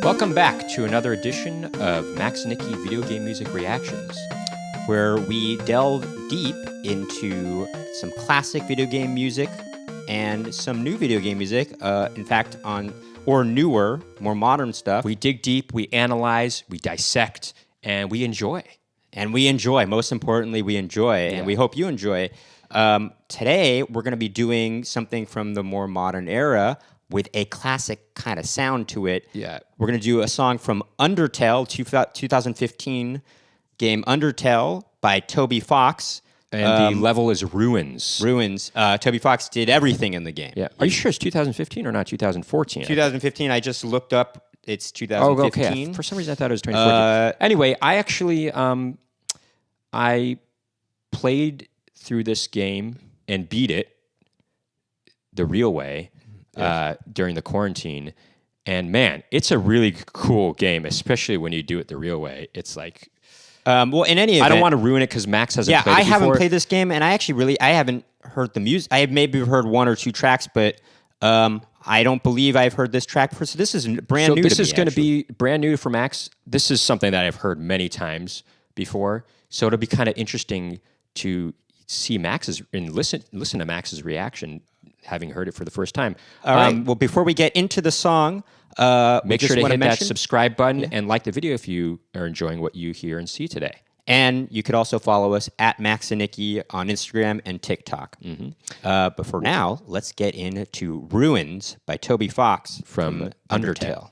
Welcome back to another edition of Max and Nicky Video Game Music Reactions, where we delve deep into some classic video game music and some new video game music, in fact, or newer, more modern stuff. we dig deep, we analyze, we dissect, and we enjoy. And we enjoy. Most importantly, we enjoy, and we hope you enjoy. Today, we're going to be doing something from the more modern era with a classic kind of sound to it. Yeah. We're going to do a song from Undertale, 2015 game Undertale by Toby Fox. And the level is Ruins. Ruins. Toby Fox did everything in the game. Yeah. Are you sure it's 2015 or not 2014? 2015, I just looked up. It's 2015. Oh, okay. For some reason, I thought it was 2014. Anyway, I actually I played through this game and beat it the real way during the quarantine. And man, it's a really cool game, especially when you do it the real way. It's like... well, in any event, I don't want to ruin it because Max hasn't played it before. Yeah, I haven't played this game, and I haven't heard the music. I have maybe heard one or two tracks, but I don't believe I've heard this track before. So this is brand new to me. So this is going to be brand new for Max. This is something that I've heard many times before. So it'll be kind of interesting to see Max's and listen to Max's reaction, having heard it for the first time. All right. Well, before we get into the song, make sure to hit that subscribe button and like the video if you are enjoying what you hear and see today. And you could also follow us at Max and Nicky on Instagram and TikTok. But for now, let's get into Ruins by Toby Fox from Undertale.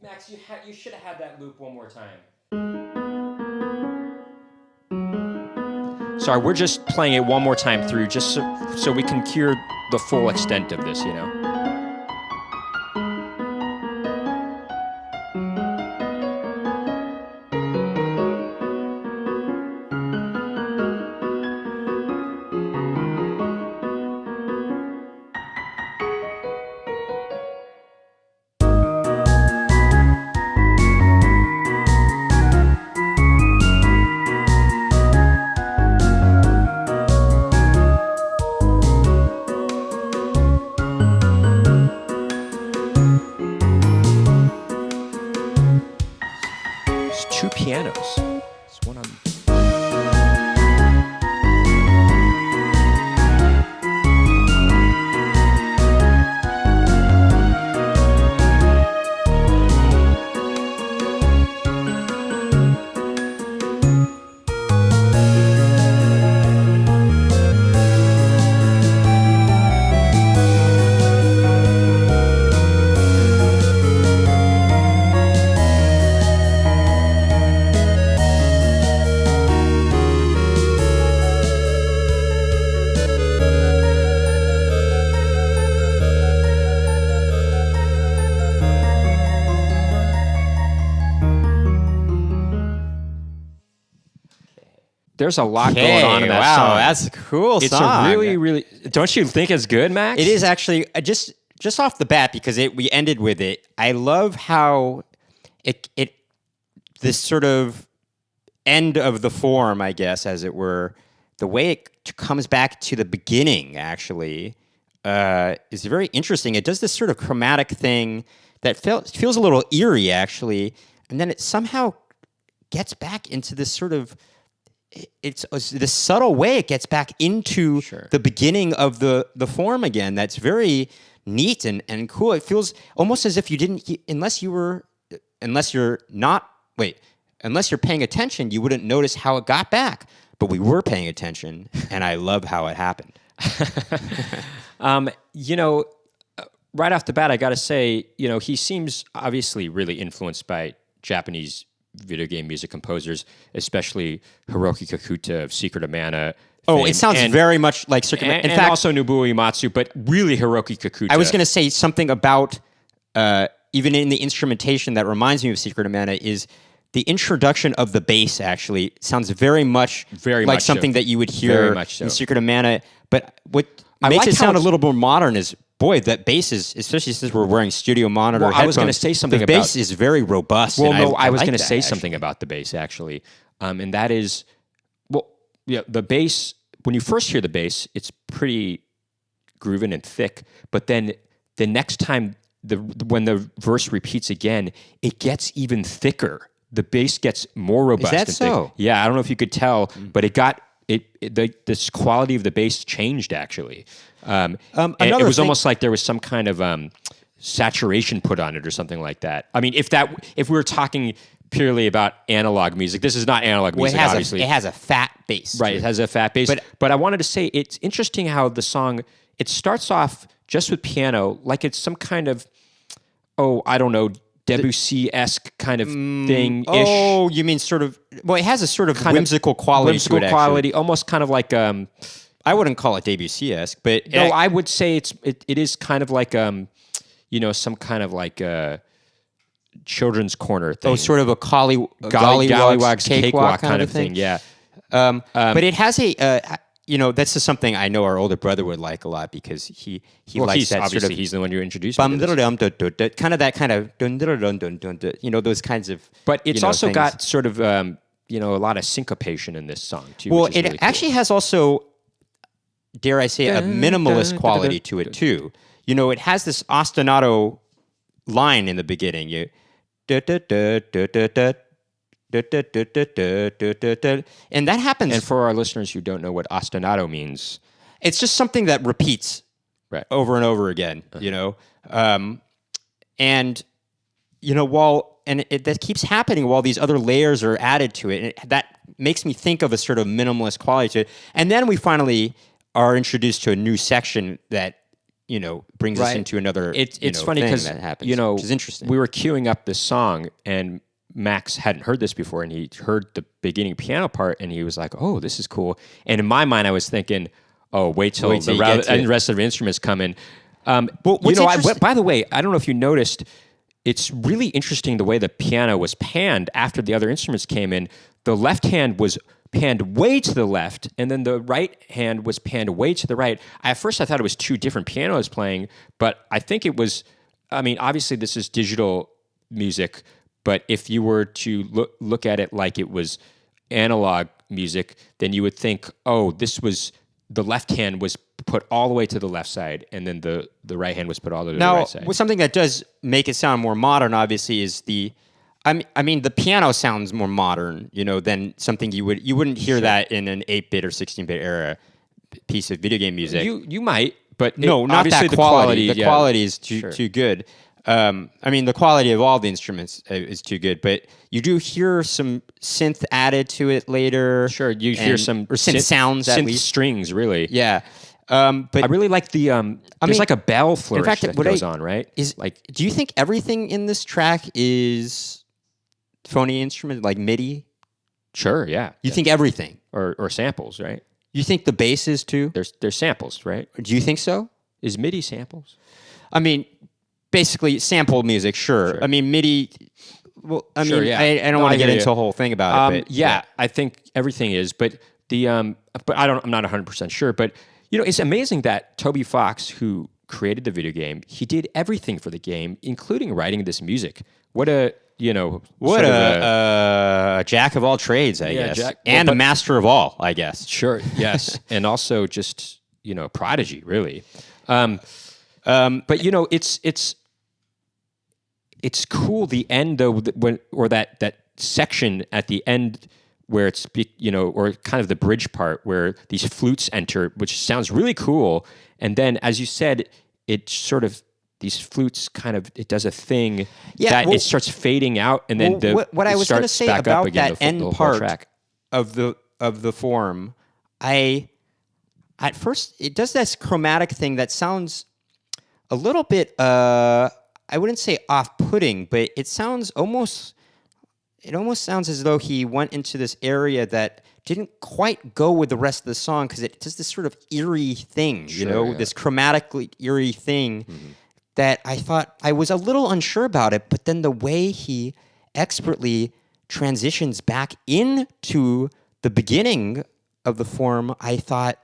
Max, you should have had that loop one more time. Sorry, we're just playing it one more time through, just so we can hear the full extent of this, you know? Two pianos. It's one on. there's a lot going on in that song. Wow, that's a cool it's song. a really. Don't you think it's good, Max? It is actually just off the bat because we ended with it. I love how it this sort of end of the form, I guess, as it were. The way it comes back to the beginning actually is very interesting. It does this sort of chromatic thing that feels a little eerie actually, and then it somehow gets back into this sort of. It's this subtle way it gets back into the beginning of the form again. That's very neat and cool. It feels almost as if you didn't, unless you're paying attention, you wouldn't notice how it got back. But we were paying attention, and I love how it happened. Right off the bat, I got to say, he seems obviously really influenced by Japanese video game music composers, especially Hiroki Kikuta of Secret of Mana. Oh, it sounds very much like Secret of Mana. In fact, also Nobuo Uematsu, but really Hiroki Kikuta. I was going to say something about, even in the instrumentation that reminds me of Secret of Mana is the introduction of the bass actually sounds very much like something that you would hear in Secret of Mana. But what makes it sound a little more modern is, boy, that bass is, especially since we're wearing studio monitor headphones. I was going to say something about... The bass is very robust. Well, no, I was going to say something about the bass, actually. And that is... Well, yeah, the bass... When you first hear the bass, it's pretty grooving and thick. But then the next time, when the verse repeats again, it gets even thicker. The bass gets more robust. Is that so? Thick. Yeah, I don't know if you could tell, but this quality of the bass changed, actually. And it was almost like there was some kind of saturation put on it or something like that. I mean, if we were talking purely about analog music, this is not analog music, obviously. It has a fat bass. Right, it has a fat bass. But I wanted to say, it's interesting how the song, it starts off just with piano, like it's some kind of, I don't know, Debussy-esque kind of thing-ish. Oh, you mean sort of... Well, it has a sort of whimsical quality to it, quality, almost kind of like... I wouldn't call it Debussy-esque, but... No, I would say it is kind of like, some kind of like children's corner thing. Oh, sort of a Gollywog's Cakewalk kind of thing, yeah. But it has that's just something I know our older brother would like a lot because he likes that sort of... he's the one who introduced me to this. Kind of that kind of... those kinds of... But it's also things. Got sort of, a lot of syncopation in this song, too. Well, it really actually has also, dare I say, a minimalist quality to it, too. It has this ostinato line in the beginning. And that happens. And for our listeners who don't know what ostinato means, it's just something that repeats over and over again. That keeps happening while these other layers are added to it, and that makes me think of a sort of minimalist quality to it. And then we finally are introduced to a new section that brings us into another. It's funny because that happens, which is interesting. We were queuing up this song and Max hadn't heard this before, and he heard the beginning piano part, and he was like, "Oh, this is cool." And in my mind, I was thinking, "Oh, wait till the rest of the instruments come in." By the way, I don't know if you noticed, it's really interesting the way the piano was panned after the other instruments came in. The left hand was panned way to the left, and then the right hand was panned way to the right. At first, I thought it was two different pianos playing, but I think it was. I mean, obviously, this is digital music. But if you were to look at it like it was analog music, then you would think, this was the left hand was put all the way to the left side, and then the right hand was put all the way to the right side. Now, something that does make it sound more modern, obviously, is the piano sounds more modern, than something you wouldn't hear that in an 8-bit or 16-bit era piece of video game music. You might, but not that quality. The quality is too good. The quality of all the instruments is too good, but you do hear some synth added to it later. Sure, you hear some synth sounds, at least strings, really. Yeah, but I really like the. There's like a bell flourish that goes on, right? Do you think everything in this track is phony instrument, like MIDI? Sure, yeah. You think everything, or samples, right? You think the bass is too? There's samples, right? Do you think so? Is MIDI samples? Basically sample music, sure. MIDI, Well, I Sure, mean, yeah. I don't No, want I to get hear into you. a whole thing about it, but Yeah, I think everything is, but but I'm not 100% sure. But it's amazing that Toby Fox, who created the video game, he did everything for the game, including writing this music. What a what sort of a jack of all trades, I guess, Jack- and well, a master of all, I guess. sure, yes, and also just prodigy, really. But it's cool the end though that section at the end where it's or kind of the bridge part where these flutes enter, which sounds really cool, and then as you said, it sort of these flutes kind of it does a thing that well- it starts fading out, and then what I it was going to starts say back up about again, that the end whole part track. of the form, at first it does this chromatic thing that sounds a little bit I wouldn't say off-putting, but it almost sounds as though he went into this area that didn't quite go with the rest of the song, because it does this sort of eerie thing, Sure, yeah. this chromatically eerie thing that I thought I was a little unsure about it, but then the way he expertly transitions back into the beginning of the form, I thought,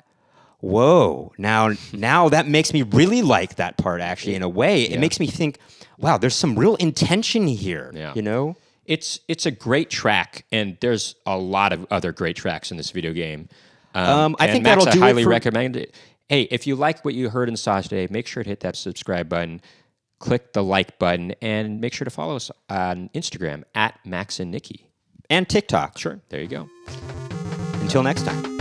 whoa, now that makes me really like that part, actually, in a way. It makes me think, wow, there's some real intention here, Yeah. It's a great track, and there's a lot of other great tracks in this video game. I think Max, that'll I do it highly for- recommend it. Hey, if you like what you heard and saw today, make sure to hit that subscribe button, click the like button, and make sure to follow us on Instagram at Max and Nicky. And TikTok. Sure, there you go. Until next time.